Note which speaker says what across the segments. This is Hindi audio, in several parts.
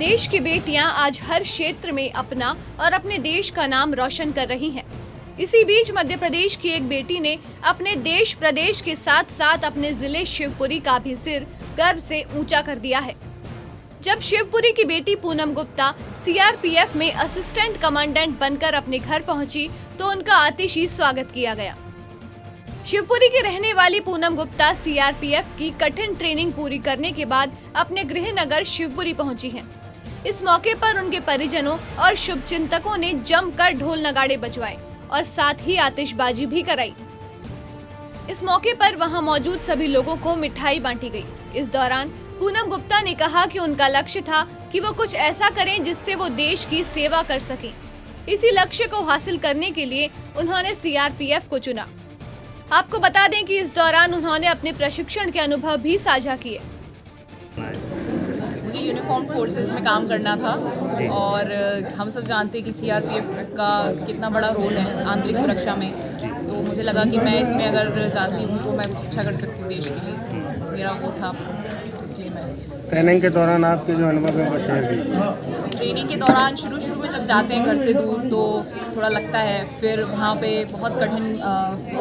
Speaker 1: देश की बेटियां आज हर क्षेत्र में अपना और अपने देश का नाम रोशन कर रही हैं। इसी बीच मध्य प्रदेश की एक बेटी ने अपने देश प्रदेश के साथ साथ अपने जिले शिवपुरी का भी सिर गर्व से ऊंचा कर दिया है। जब शिवपुरी की बेटी पूनम गुप्ता सीआरपीएफ में असिस्टेंट कमांडेंट बनकर अपने घर पहुंची तो उनका आतिशी स्वागत किया गया। शिवपुरी की रहने वाली पूनम गुप्ता सीआरपीएफ की कठिन ट्रेनिंग पूरी करने के बाद अपने गृह नगर शिवपुरी पहुंची हैं। इस मौके पर उनके परिजनों और शुभचिंतकों ने जमकर ढोल नगाड़े बजवाए और साथ ही आतिशबाजी भी कराई। इस मौके पर वहां मौजूद सभी लोगों को मिठाई बांटी गई। इस दौरान पूनम गुप्ता ने कहा कि उनका लक्ष्य था कि वो कुछ ऐसा करें जिससे वो देश की सेवा कर सकें। इसी लक्ष्य को हासिल करने के लिए उन्होंने सीआरपीएफ को चुना। आपको बता दें कि इस दौरान उन्होंने अपने प्रशिक्षण के अनुभव भी साझा किए।
Speaker 2: मुझे यूनिफॉर्म फोर्सेस में काम करना था और हम सब जानते हैं कि सीआरपीएफ का कितना बड़ा रोल है आंतरिक सुरक्षा में, तो मुझे लगा कि मैं इसमें अगर जाती हूँ तो मैं कुछ अच्छा कर सकती हूँ देश के लिए। मेरा वो था, इसलिए मैं
Speaker 3: ट्रेनिंग के दौरान आपके जो अनुभव है वो शेयर कीजिए।
Speaker 2: ट्रेनिंग के दौरान शुरू में जब जाते हैं घर से दूर तो थोड़ा लगता है, फिर वहाँ पे बहुत कठिन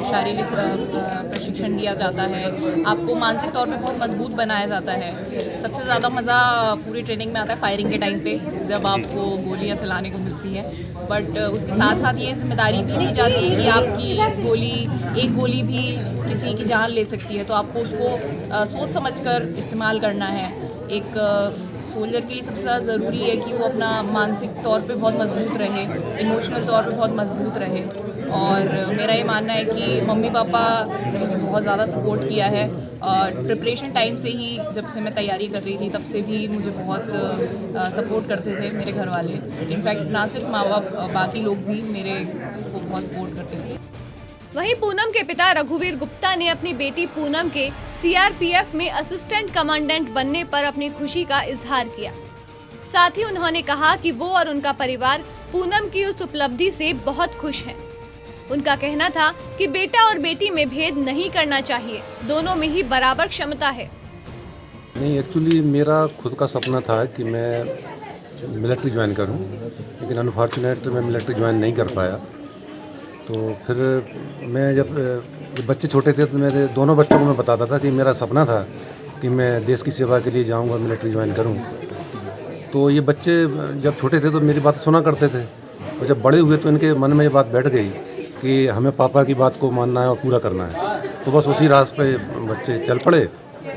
Speaker 2: शारीरिक प्रशिक्षण दिया जाता है, आपको मानसिक तौर पे बहुत मजबूत बनाया जाता है। सबसे ज़्यादा मज़ा पूरी ट्रेनिंग में आता है फायरिंग के टाइम पे, जब आपको गोलियाँ चलाने को मिलती है। बट उसके साथ साथ ये जिम्मेदारी भी दी जाती है कि आपकी एक गोली भी किसी की जान ले सकती है, तो आपको उसको सोच समझकर इस्तेमाल करना है। एक सोल्जर के लिए सबसे ज़्यादा ज़रूरी है कि वो अपना मानसिक तौर पे बहुत मजबूत रहे, इमोशनल तौर पे बहुत मजबूत रहे। और मेरा ये मानना है कि मम्मी पापा ने मुझे बहुत ज़्यादा सपोर्ट किया है और प्रिपरेशन टाइम से ही, जब से मैं तैयारी कर रही थी तब से भी मुझे बहुत सपोर्ट करते थे मेरे घर वाले। इनफैक्ट ना सिर्फ माँ बाप, बाकी लोग भी मेरे को बहुत सपोर्ट करते थे।
Speaker 1: वहीं पूनम के पिता रघुवीर गुप्ता ने अपनी बेटी पूनम के सीआरपीएफ में असिस्टेंट कमांडेंट बनने पर अपनी खुशी का इजहार किया। साथ ही उन्होंने कहा कि वो और उनका परिवार पूनम की उस उपलब्धि से बहुत खुश हैं। उनका कहना था कि बेटा और बेटी में भेद नहीं करना चाहिए, दोनों में ही बराबर क्षमता है।
Speaker 4: नहीं, एक्चुअली मेरा खुद का सपना था कि मैं मिलिट्री ज्वाइन करूं, लेकिन अनफॉर्चुनेट मैं मिलिट्री ज्वाइन नहीं कर पाया। तो फिर मैं जब बच्चे छोटे थे तो मेरे दोनों बच्चों को मैं बताता था कि मेरा सपना था कि मैं देश की सेवा के लिए जाऊंगा, मिलिट्री ज्वाइन करूं। तो ये बच्चे जब छोटे थे तो मेरी बात सुना करते थे, और जब बड़े हुए तो इनके मन में ये बात बैठ गई कि हमें पापा की बात को मानना है और पूरा करना है। तो बस उसी रास्ते पे बच्चे चल पड़े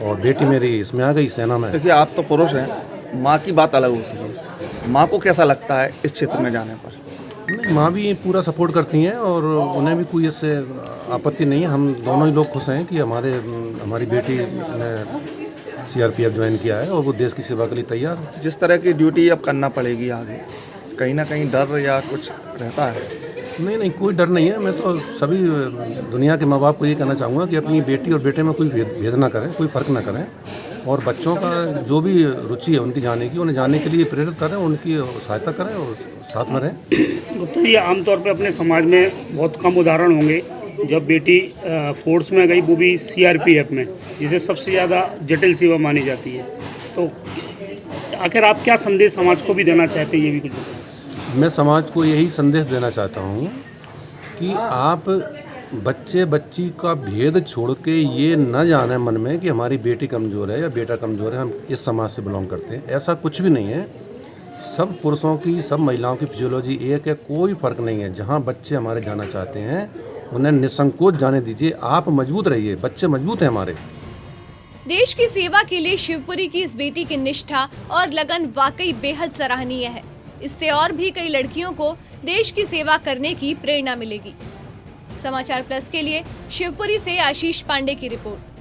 Speaker 4: और बेटी मेरी इसमें आ गई, सेना में।
Speaker 5: देखिए, आप तो पुरुष हैं, माँ की बात अलग होती है। माँ को कैसा लगता है इस क्षेत्र में जाने पर?
Speaker 4: नहीं, माँ भी पूरा सपोर्ट करती हैं और उन्हें भी कोई इससे आपत्ति नहीं है। हम दोनों ही लोग खुश हैं कि हमारी बेटी ने सीआरपीएफ ज्वाइन किया है और वो देश की सेवा के लिए तैयार है।
Speaker 5: जिस तरह की ड्यूटी अब करना पड़ेगी आगे, कहीं ना कहीं डर या कुछ रहता है?
Speaker 4: नहीं, कोई डर नहीं है। मैं तो सभी दुनिया के माँ बाप को ये कहना चाहूँगा कि अपनी बेटी और बेटे में कोई भेद ना करें, कोई फ़र्क ना करें, और बच्चों का जो भी रुचि है उनकी जाने की, उन्हें जाने के लिए प्रेरित करें, उनकी सहायता करें और साथ में रहें।
Speaker 3: गुप्ता जी, आमतौर पे अपने समाज में बहुत कम उदाहरण होंगे जब बेटी फोर्स में गई, वो भी सीआरपीएफ में, जिसे सबसे ज़्यादा जटिल सेवा मानी जाती है। तो आखिर आप क्या संदेश समाज को भी देना चाहते हैं, ये भी कुछ बताएं।
Speaker 4: मैं समाज को यही संदेश देना चाहता हूँ कि आप बच्चे बच्ची का भेद छोड़ के ये न जाने मन में कि हमारी बेटी कमज़ोर है या बेटा कमज़ोर है, हम इस समाज से बिलोंग करते हैं। ऐसा कुछ भी नहीं है। सब पुरुषों की, सब महिलाओं की फिजियोलॉजी एक है, कोई फ़र्क नहीं है। जहाँ बच्चे हमारे जाना चाहते हैं उन्हें निसंकोच जाने दीजिए। आप मजबूत रहिए, बच्चे मजबूत हैं हमारे।
Speaker 1: देश की सेवा के लिए शिवपुरी की इस बेटी की निष्ठा और लगन वाकई बेहद सराहनीय है। इससे और भी कई लड़कियों को देश की सेवा करने की प्रेरणा मिलेगी। समाचार प्लस के लिए शिवपुरी से आशीष पांडे की रिपोर्ट।